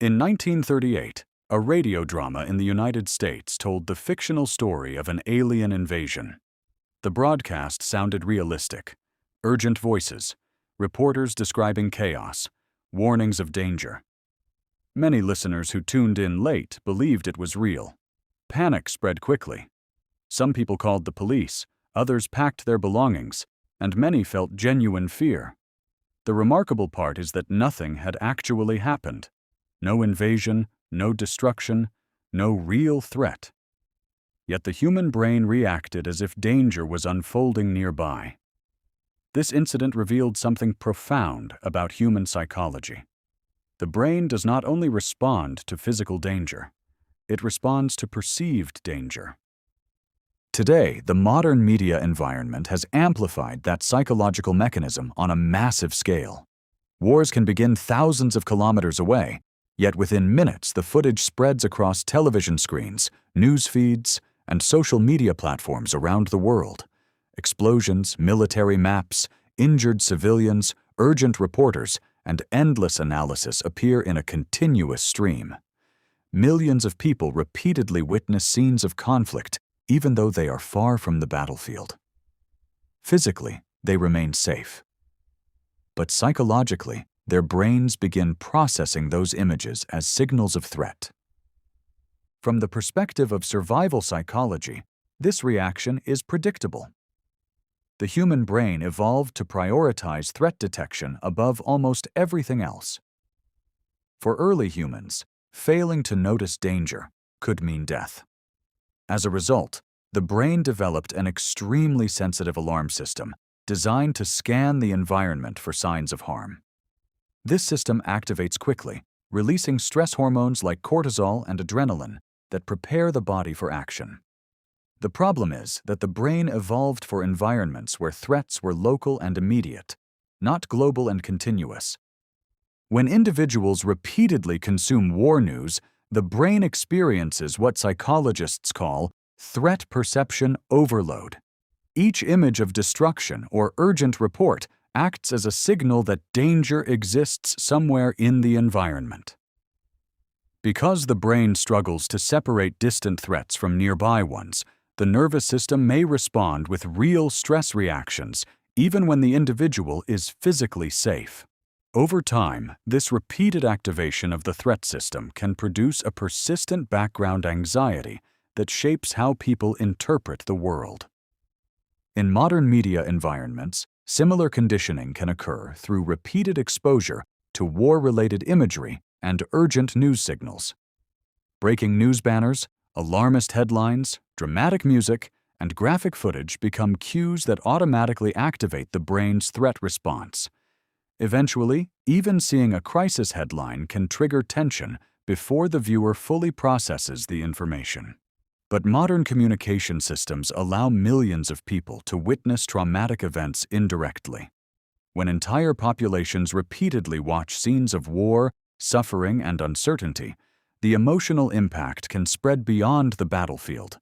In 1938, a radio drama in the United States told the fictional story of an alien invasion. The broadcast sounded realistic. Urgent voices, reporters describing chaos, warnings of danger. Many listeners who tuned in late believed it was real. Panic spread quickly. Some people called the police, others packed their belongings, and many felt genuine fear. The remarkable part is that nothing had actually happened. No invasion, no destruction, no real threat. Yet the human brain reacted as if danger was unfolding nearby. This incident revealed something profound about human psychology. The brain does not only respond to physical danger, it responds to perceived danger. Today, the modern media environment has amplified that psychological mechanism on a massive scale. Wars can begin thousands of kilometers away, yet within minutes the footage spreads across television screens, news feeds, and social media platforms around the world. Explosions, military maps, injured civilians, urgent reporters, and endless analysis appear in a continuous stream. Millions of people repeatedly witness scenes of conflict, even though they are far from the battlefield. Physically, they remain safe. But psychologically, their brains begin processing those images as signals of threat. From the perspective of survival psychology, this reaction is predictable. The human brain evolved to prioritize threat detection above almost everything else. For early humans, failing to notice danger could mean death. As a result, the brain developed an extremely sensitive alarm system designed to scan the environment for signs of harm. This system activates quickly, releasing stress hormones like cortisol and adrenaline that prepare the body for action. The problem is that the brain evolved for environments where threats were local and immediate, not global and continuous. When individuals repeatedly consume war news, the brain experiences what psychologists call threat perception overload. Each image of destruction or urgent report acts as a signal that danger exists somewhere in the environment. Because the brain struggles to separate distant threats from nearby ones, the nervous system may respond with real stress reactions even when the individual is physically safe. Over time, this repeated activation of the threat system can produce a persistent background anxiety that shapes how people interpret the world. In modern media environments, similar conditioning can occur through repeated exposure to war-related imagery and urgent news signals. Breaking news banners, alarmist headlines, dramatic music, and graphic footage become cues that automatically activate the brain's threat response. Eventually, even seeing a crisis headline can trigger tension before the viewer fully processes the information. But modern communication systems allow millions of people to witness traumatic events indirectly. When entire populations repeatedly watch scenes of war, suffering, and uncertainty, the emotional impact can spread beyond the battlefield.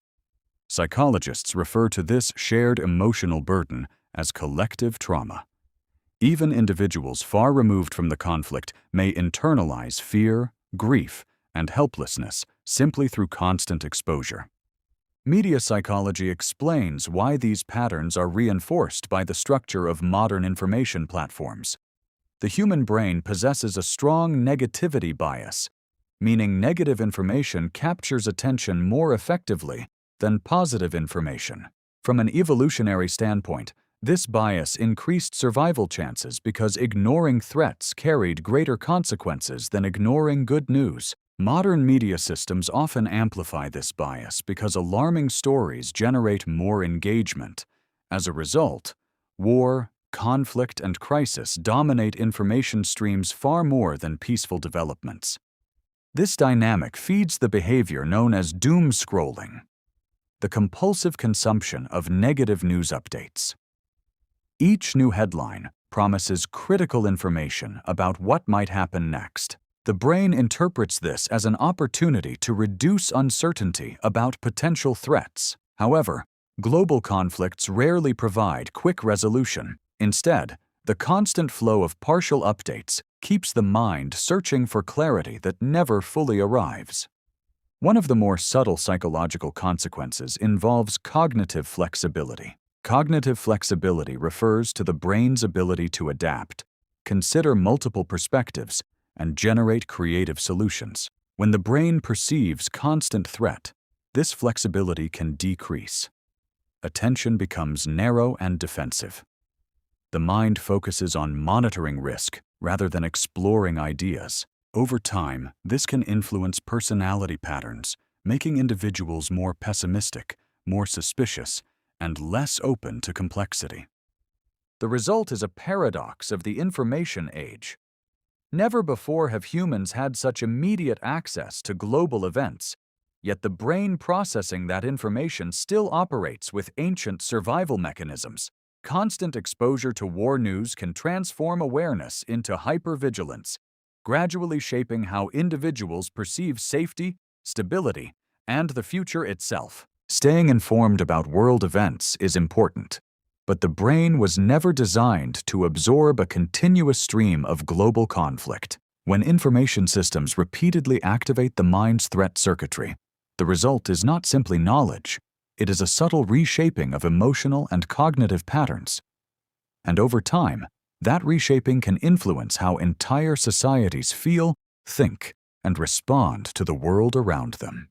Psychologists refer to this shared emotional burden as collective trauma. Even individuals far removed from the conflict may internalize fear, grief, and helplessness simply through constant exposure. Media psychology explains why these patterns are reinforced by the structure of modern information platforms. The human brain possesses a strong negativity bias, meaning negative information captures attention more effectively than positive information. From an evolutionary standpoint, this bias increased survival chances because ignoring threats carried greater consequences than ignoring good news. Modern media systems often amplify this bias because alarming stories generate more engagement. As a result, war, conflict, and crisis dominate information streams far more than peaceful developments. This dynamic feeds the behavior known as doomscrolling, the compulsive consumption of negative news updates. Each new headline promises critical information about what might happen next. The brain interprets this as an opportunity to reduce uncertainty about potential threats. However, global conflicts rarely provide quick resolution. Instead, the constant flow of partial updates keeps the mind searching for clarity that never fully arrives. One of the more subtle psychological consequences involves cognitive flexibility. Cognitive flexibility refers to the brain's ability to adapt, consider multiple perspectives, and generate creative solutions. When the brain perceives constant threat, this flexibility can decrease. Attention becomes narrow and defensive. The mind focuses on monitoring risk rather than exploring ideas. Over time, this can influence personality patterns, making individuals more pessimistic, more suspicious, and less open to complexity. The result is a paradox of the information age. Never before have humans had such immediate access to global events, yet the brain processing that information still operates with ancient survival mechanisms. Constant exposure to war news can transform awareness into hypervigilance, gradually shaping how individuals perceive safety, stability, and the future itself. Staying informed about world events is important, but the brain was never designed to absorb a continuous stream of global conflict. When information systems repeatedly activate the mind's threat circuitry, the result is not simply knowledge, it is a subtle reshaping of emotional and cognitive patterns. And over time, that reshaping can influence how entire societies feel, think, and respond to the world around them.